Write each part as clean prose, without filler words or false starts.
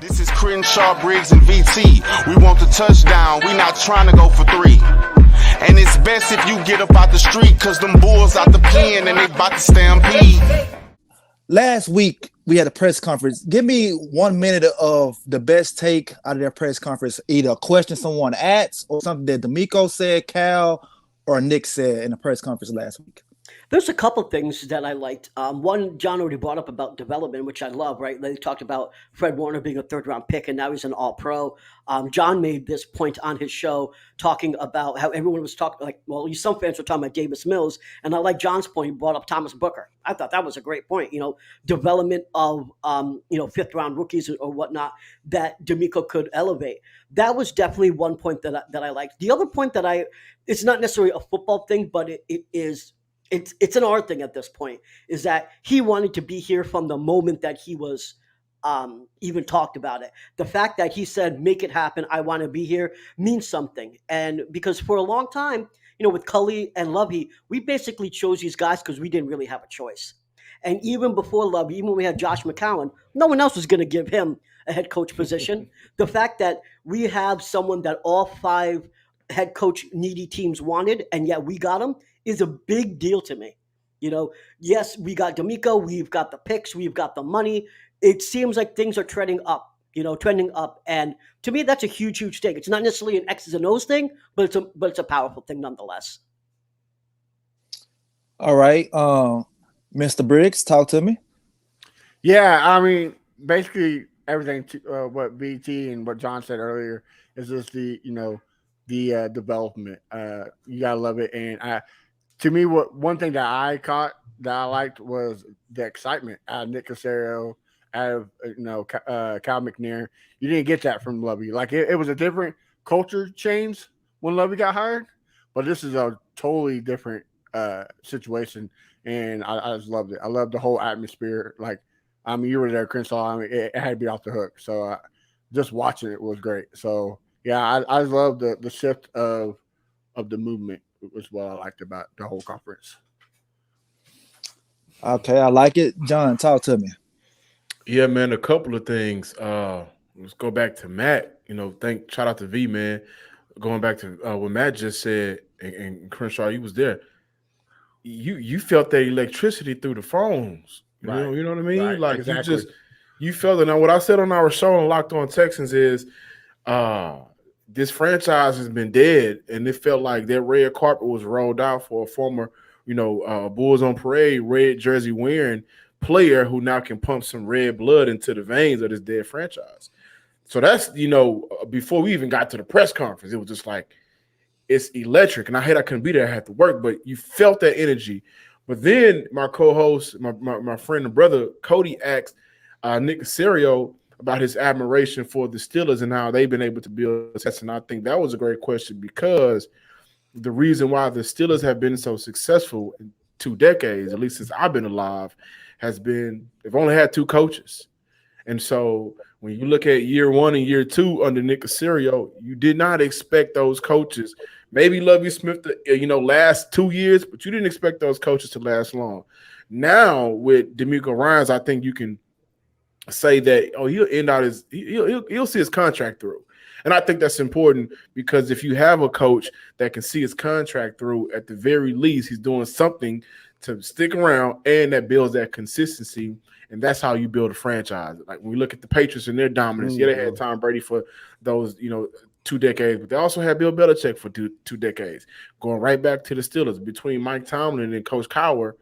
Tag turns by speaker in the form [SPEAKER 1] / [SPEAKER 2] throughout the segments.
[SPEAKER 1] This is Crenshaw, Briggs, and VT. We want the touchdown. We not trying to go for 3. And it's best if you get up out the street, cause them bulls out the pen and they about to stampede.
[SPEAKER 2] Last week, we had a press conference. Give me 1 minute of the best take out of their press conference, either a question someone asked or something that DeMeco said, Cal, or Nick said in the press conference last week.
[SPEAKER 3] There's a couple things that I liked. One, John already brought up about development, which I love, right? They talked about Fred Warner being a third-round pick, and now he's an all-pro. John made this point on his show talking about how everyone was talking, like, well, some fans were talking about Davis Mills, and I like John's point. He brought up Thomas Booker. I thought that was a great point, development of, fifth-round rookies or whatnot that DeMeco could elevate. That was definitely one point that I liked. The other point that it's not necessarily a football thing, but it is – it's an art thing at this point, is that he wanted to be here from the moment that he was even talked about it. The fact that he said, make it happen, I want to be here, means something. And because for a long time, with Cully and Lovey, we basically chose these guys because we didn't really have a choice. And even before Lovey, even when we had Josh McCown, no one else was going to give him a head coach position. The fact that we have someone that all 5 head coach needy teams wanted, and yet we got him, is a big deal to me. Yes, we got DeMeco, we've got the picks, we've got the money. It seems like things are trending up. And to me, that's a huge, huge thing. It's not necessarily an X's and O's thing, but it's a powerful thing nonetheless.
[SPEAKER 2] All right, Mr. Briggs, talk to me.
[SPEAKER 4] Yeah, I mean, basically everything what BT and what John said earlier is just the development. You gotta love it, and to me, one thing that I caught that I liked was the excitement out of Nick Caserio, out of Cal McNair. You didn't get that from Lovey. Like it was a different culture change when Lovey got hired, but this is a totally different situation, and I just loved it. I loved the whole atmosphere. Like, I mean, you were there, Crenshaw. I mean, it had to be off the hook. So just watching it was great. So yeah, I love the shift of the movement. Was what I liked about the whole conference.
[SPEAKER 2] Okay, I like it. John, talk to me.
[SPEAKER 5] Yeah, man, a couple of things. Let's go back to Matt. Shout out to V, man. Going back to what Matt just said, and Crenshaw, you was there. You felt that electricity through the phones. You know what I mean?
[SPEAKER 4] Right,
[SPEAKER 5] like
[SPEAKER 4] exactly.
[SPEAKER 5] you felt it. Now, what I said on our show on Locked On Texans is this franchise has been dead, and it felt like that red carpet was rolled out for a former, Bulls on Parade, red jersey wearing player who now can pump some red blood into the veins of this dead franchise. So that's, before we even got to the press conference, it was just like, it's electric. And I hate I couldn't be there, I had to work, but you felt that energy. But then my co-host, my friend and brother, Cody, asked Nick Caserio about his admiration for the Steelers and how they've been able to build success. And I think that was a great question, because the reason why the Steelers have been so successful in 2 decades, at least since I've been alive, has been they've only had 2 coaches. And so when you look at year 1 and year 2 under Nick Caserio, you did not expect those coaches, maybe Lovie Smith, last 2 years, but you didn't expect those coaches to last long. Now with DeMeco Ryans, I think you can say that he'll end out he'll see his contract through. And I think that's important, because if you have a coach that can see his contract through, at the very least he's doing something to stick around, and that builds that consistency, and that's how you build a franchise. Like when we look at the Patriots and their dominance, they had Tom Brady for those 2 decades, but they also had Bill Belichick for two decades. Going right back to the Steelers, between Mike Tomlin and Coach Cowher,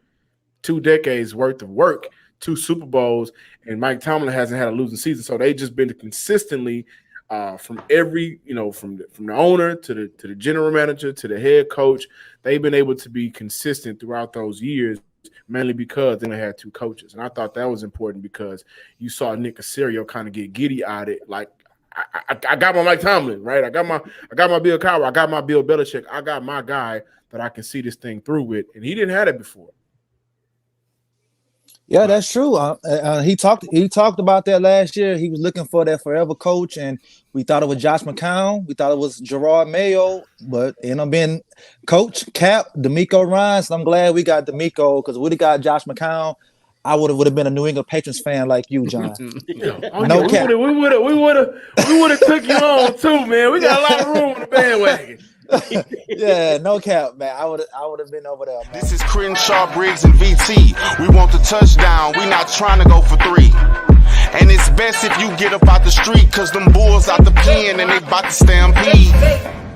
[SPEAKER 5] 2 decades worth of work, 2 Super Bowls, and Mike Tomlin hasn't had a losing season. So they just been consistently from every, from the owner to the general manager to the head coach, they've been able to be consistent throughout those years, mainly because they only had 2 coaches. And I thought that was important, because you saw Nick Caserio kind of get giddy at it. Like, I got my Mike Tomlin, right? I got my Bill Cowher, I got my Bill Belichick, I got my guy that I can see this thing through with, and he didn't have it before.
[SPEAKER 2] Yeah, that's true. He talked about that last year. He was looking for that forever coach, and we thought it was Josh McCown. We thought it was Gerard Mayo, but it ended up being Coach Cap, DeMeco Ryans. I'm glad we got DeMeco, because we would have got Josh McCown. I would have been a New England Patriots fan like you, John.
[SPEAKER 5] Oh,
[SPEAKER 2] No
[SPEAKER 5] yeah,
[SPEAKER 2] cap.
[SPEAKER 5] we would have took you on too, man. We got a lot of room in the bandwagon.
[SPEAKER 2] Yeah, no cap, man. I would have been over there, man.
[SPEAKER 1] This is Crenshaw, Briggs, and VT. We want the touchdown. We not trying to go for 3. And it's best if you get up out the street, cause them bulls out the pen and they about to stampede.